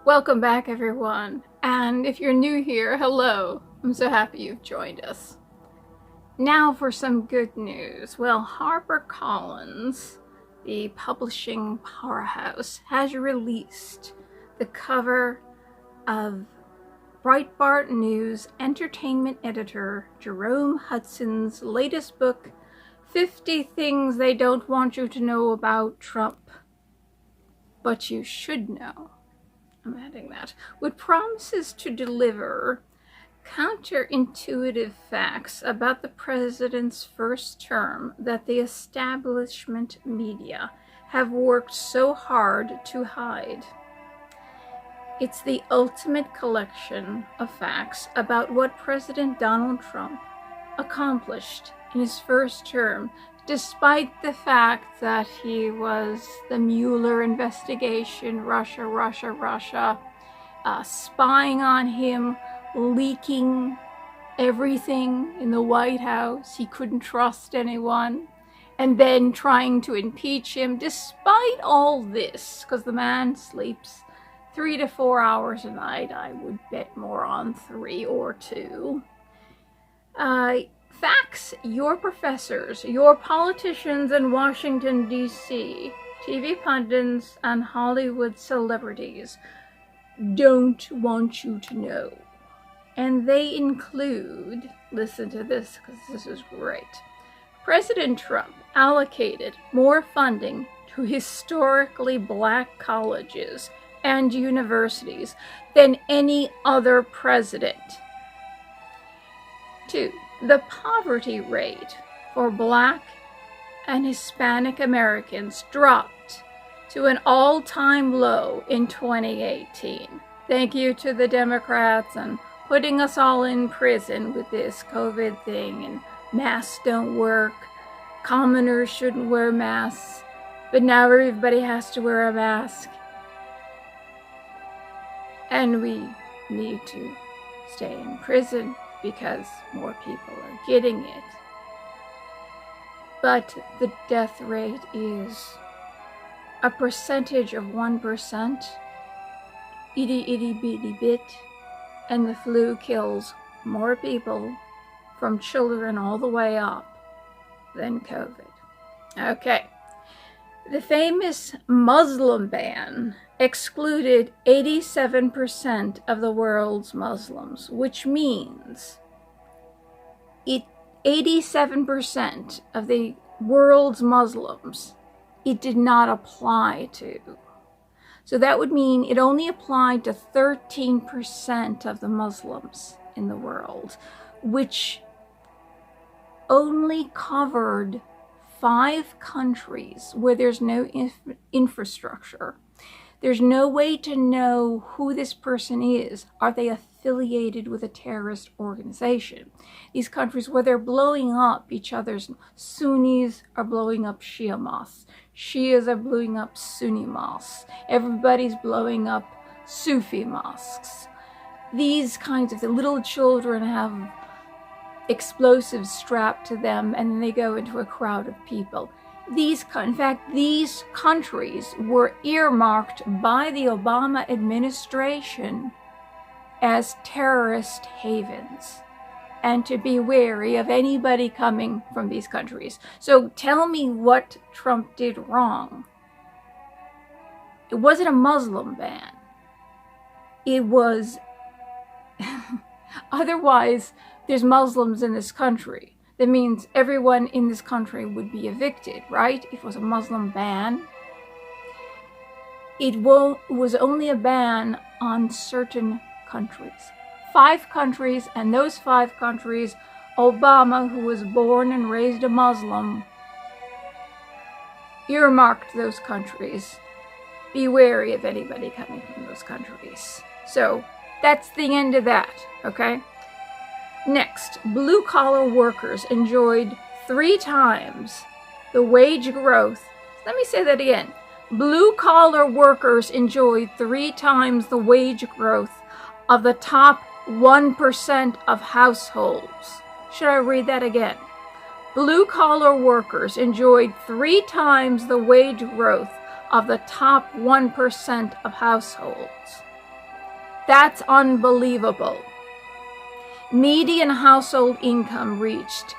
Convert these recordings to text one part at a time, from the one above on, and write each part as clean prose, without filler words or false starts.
Welcome back, everyone. And if you're new here, hello. I'm so happy you've joined us. Now for some good news. Well, HarperCollins, the publishing powerhouse, has released the cover of Breitbart News entertainment editor Jerome Hudson's latest book, 50 Things They Don't Want You to Know About Trump, But You Should Know. I'm adding that, which promises to deliver counterintuitive facts about the president's first term that the establishment media have worked so hard to hide. It's the ultimate collection of facts about what President Donald Trump accomplished in his first term, despite the fact that he was the Muller investigation, Russia, spying on him, leaking everything in the White House. He couldn't trust anyone. And then trying to impeach him, despite all this, because the man sleeps 3 to 4 hours a night. I would bet more on 3 or 2. Facts your professors, your politicians in Washington, D.C., TV pundits, and Hollywood celebrities don't want you to know. And they include, listen to this because this is great, President Trump allocated more funding to historically black colleges and universities than any other president. 2. The poverty rate for Black and Hispanic Americans dropped to an all-time low in 2018. Thank you to the Democrats and putting us all in prison with this COVID thing, and masks don't work, commoners shouldn't wear masks, but now everybody has to wear a mask. And we need to stay in prison because more people are getting it. But the death rate is a percentage of 1%, itty bitty bit, and the flu kills more people, from children all the way up, than COVID. Okay. The famous Muslim ban excluded 87% of the world's Muslims, which means 87% of the world's Muslims it did not apply to. So that would mean it only applied to 13% of the Muslims in the world, which only covered 5 countries where there's no infrastructure. There's no way to know who this person is. Are they affiliated with a terrorist organization? These countries where they're blowing up each other's, Sunnis are blowing up Shia mosques. Shias are blowing up Sunni mosques. Everybody's blowing up Sufi mosques. These kinds of, the little children have explosives strapped to them and then they go into a crowd of people. In fact, these countries were earmarked by the Obama administration as terrorist havens, and to be wary of anybody coming from these countries. So tell me what Trump did wrong. It wasn't a Muslim ban. It was, otherwise, there's Muslims in this country. That means everyone in this country would be evicted, right? If it was a Muslim ban. It was only a ban on certain countries. 5 countries, and those 5 countries, Obama, who was born and raised a Muslim, earmarked those countries. Be wary of anybody coming from those countries. So that's the end of that, okay? Next, blue-collar workers enjoyed 3 times the wage growth. Let me say that again. Blue-collar workers enjoyed 3 times the wage growth of the top 1% of households. Should I read that again? Blue-collar workers enjoyed 3 times the wage growth of the top 1% of households. That's unbelievable. Median household income reached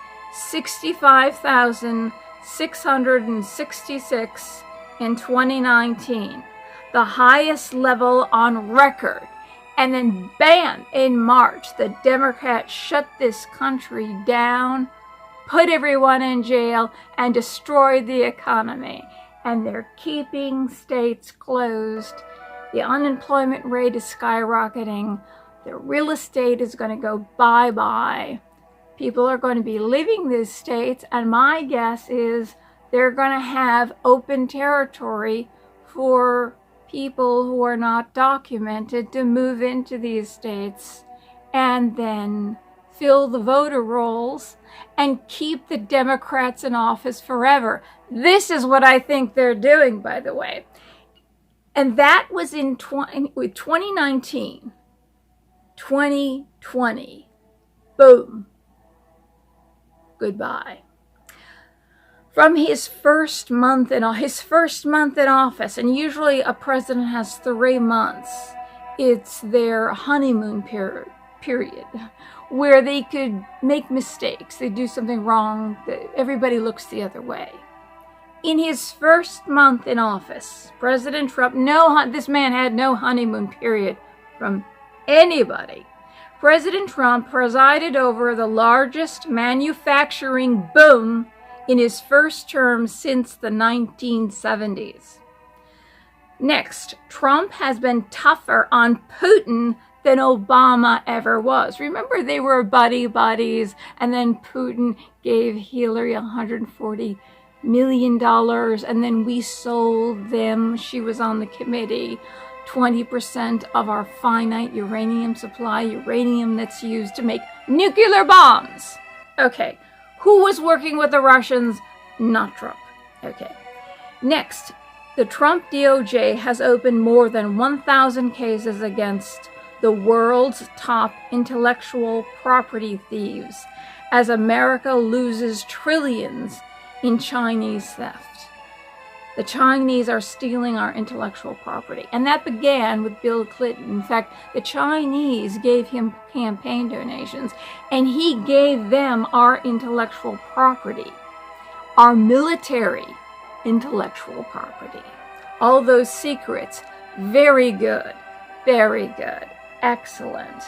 $65,666 in 2019, the highest level on record. And then bam, in March, the Democrats shut this country down, put everyone in jail, and destroyed the economy. And they're keeping states closed. The unemployment rate is skyrocketing. The real estate is going to go bye-bye. People are going to be leaving these states, and my guess is they're going to have open territory for people who are not documented to move into these states and then fill the voter rolls and keep the Democrats in office forever. This is what I think they're doing, by the way. And that was in 2019, 2020. Boom. Goodbye. From his first month in office, and usually a president has 3 months, it's their honeymoon period, where they could make mistakes, they do something wrong, everybody looks the other way. In his first month in office, President Trump, this man had no honeymoon period from anybody. President Trump presided over the largest manufacturing boom in his first term since the 1970s. Next, Trump has been tougher on Putin than Obama ever was. Remember, they were buddies, and then Putin gave Hillary $140 million, and then we sold them, she was on the committee, 20% of our finite uranium supply, uranium that's used to make nuclear bombs. Okay. Who was working with the Russians? Not Trump. Okay. Next, the Trump DOJ has opened more than 1,000 cases against the world's top intellectual property thieves as America loses trillions in Chinese theft. The Chinese are stealing our intellectual property. And that began with Bill Clinton. In fact, the Chinese gave him campaign donations, and he gave them our intellectual property, our military intellectual property. All those secrets. Very good. Very good. Excellent.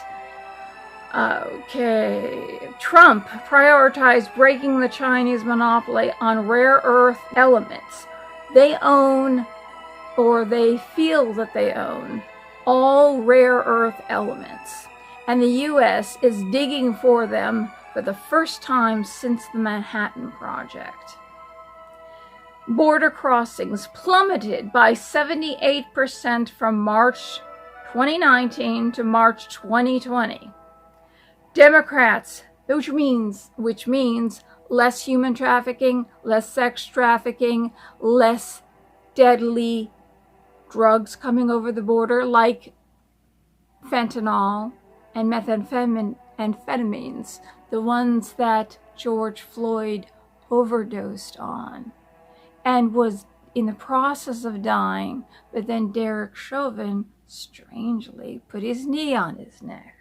Okay. Trump prioritized breaking the Chinese monopoly on rare earth elements. They own, or they feel that they own, all rare earth elements. And the U.S. is digging for them for the first time since the Manhattan Project. Border crossings plummeted by 78% from March 2019 to March 2020. Democrats, which means less human trafficking, less sex trafficking, less deadly drugs coming over the border like fentanyl and methamphetamines, the ones that George Floyd overdosed on and was in the process of dying, but then Derek Chauvin strangely put his knee on his neck.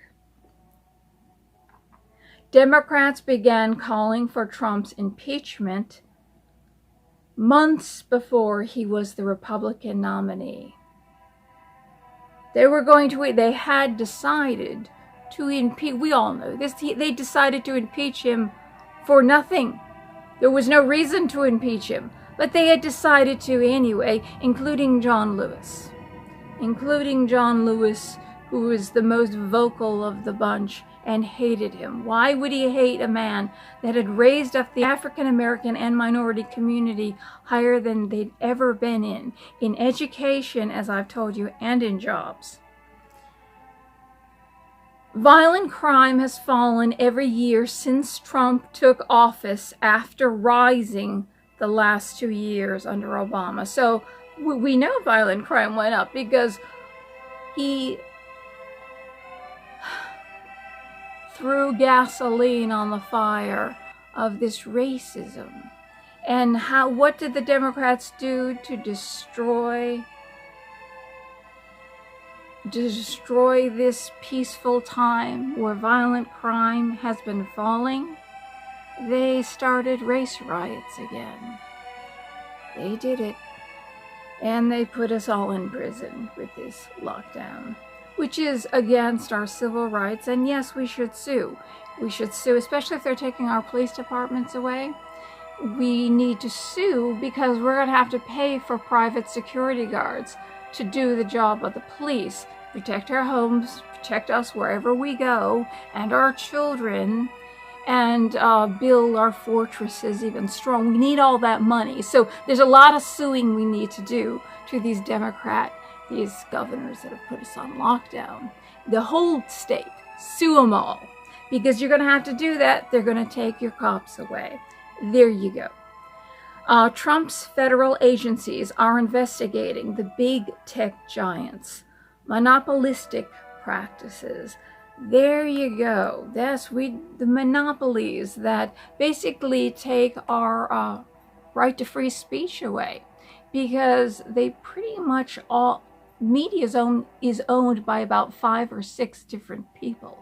Democrats began calling for Trump's impeachment months before he was the Republican nominee. They had decided to impeach, we all know this, they decided to impeach him for nothing. There was no reason to impeach him, but they had decided to anyway, including John Lewis, who was the most vocal of the bunch and hated him. Why would he hate a man that had raised up the African American and minority community higher than they'd ever been in education, as I've told you, and in jobs? Violent crime has fallen every year since Trump took office after rising the last 2 years under Obama. So we know violent crime went up because he threw gasoline on the fire of this racism. And what did the Democrats do to destroy destroy this peaceful time where violent crime has been falling, they started race riots again. They did it. And they put us all in prison with this lockdown, which is against our civil rights. And yes, we should sue. We should sue, especially if they're taking our police departments away. We need to sue because we're going to have to pay for private security guards to do the job of the police, protect our homes, protect us wherever we go, and our children, and build our fortresses even strong. We need all that money. So there's a lot of suing we need to do to these these governors that have put us on lockdown. The whole state, sue them all. Because you're going to have to do that. They're going to take your cops away. There you go. Trump's federal agencies are investigating the big tech giants, monopolistic practices. There you go. That's the monopolies that basically take our right to free speech away, because they pretty much all media is owned by about 5 or 6 different people.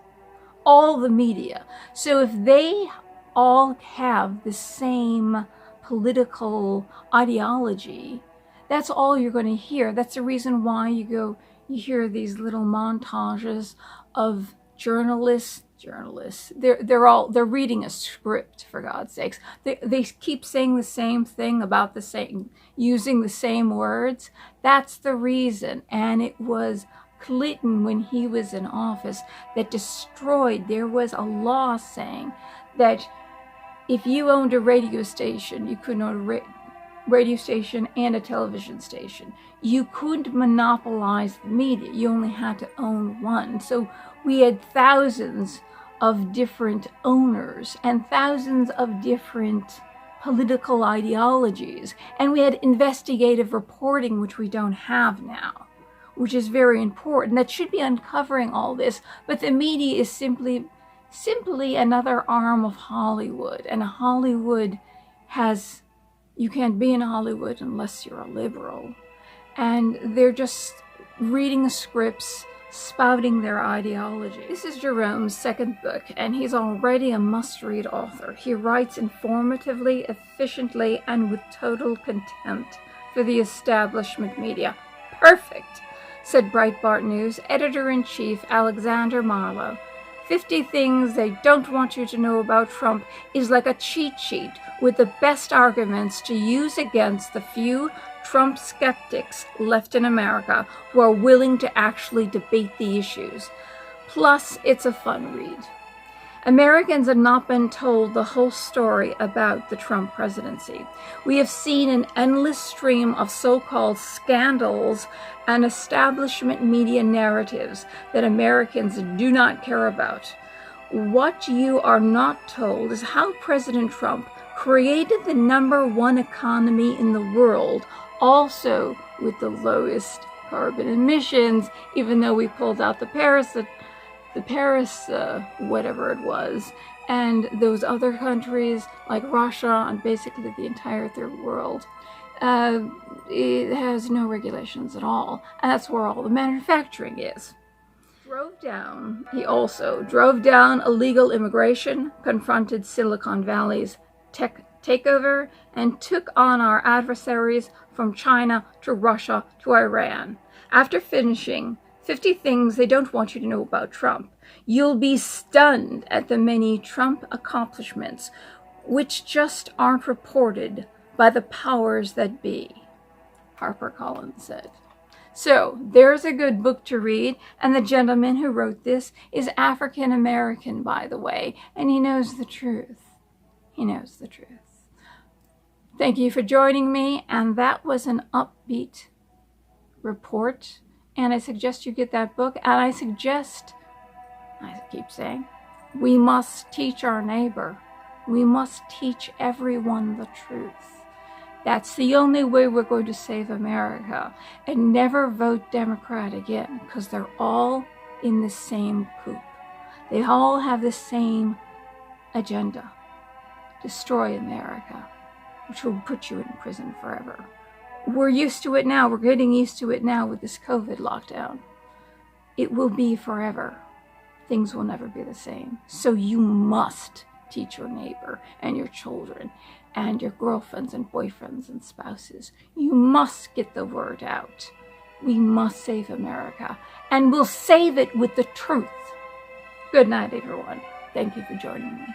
All the media. So if they all have the same political ideology, that's all you're going to hear. That's the reason why you hear these little montages of journalists. They're reading a script, for God's sakes. They keep saying the same thing about using the same words. That's the reason. And it was Clinton, when he was in office, that destroyed. There was a law saying that if you owned a radio station, you couldn't own a radio station and a television station. You couldn't monopolize the media. You only had to own one. So we had thousands of different owners and thousands of different political ideologies. And we had investigative reporting, which we don't have now, which is very important. That should be uncovering all this. But the media is simply another arm of Hollywood. And Hollywood you can't be in Hollywood unless you're a liberal. And they're just reading the scripts, spouting their ideology. This is Jerome's second book, and he's already a must-read author. He writes informatively, efficiently, and with total contempt for the establishment media. Perfect, said Breitbart News editor-in-chief Alexander Marlowe. 50 Things They Don't Want You to Know About Trump is like a cheat sheet with the best arguments to use against the few Trump skeptics left in America who are willing to actually debate the issues. Plus, it's a fun read. Americans have not been told the whole story about the Trump presidency. We have seen an endless stream of so-called scandals and establishment media narratives that Americans do not care about. What you are not told is how President Trump created the #1 economy in the world, also with the lowest carbon emissions, even though we pulled out the Paris whatever it was, and those other countries like Russia and basically the entire third world. It has no regulations at all, and that's where all the manufacturing is. He also drove down illegal immigration, confronted Silicon Valley's tech takeover, and took on our adversaries from China to Russia to Iran. After finishing 50 Things They Don't Want You to Know About Trump, you'll be stunned at the many Trump accomplishments which just aren't reported by the powers that be, HarperCollins said. So, there's a good book to read, and the gentleman who wrote this is African American, by the way, and he knows the truth. He knows the truth. Thank you for joining me, and that was an upbeat report, and I suggest you get that book, and I keep saying, we must teach our neighbor. We must teach everyone the truth. That's the only way we're going to save America. And never vote Democrat again, because they're all in the same poop. They all have the same agenda. Destroy America, which will put you in prison forever. We're used to it now. We're getting used to it now with this COVID lockdown. it will be forever. Things will never be the same. So you must teach your neighbor and your children and your girlfriends and boyfriends and spouses. You must get the word out. We must save America, and we'll save it with the truth. Good night, everyone. Thank you for joining me.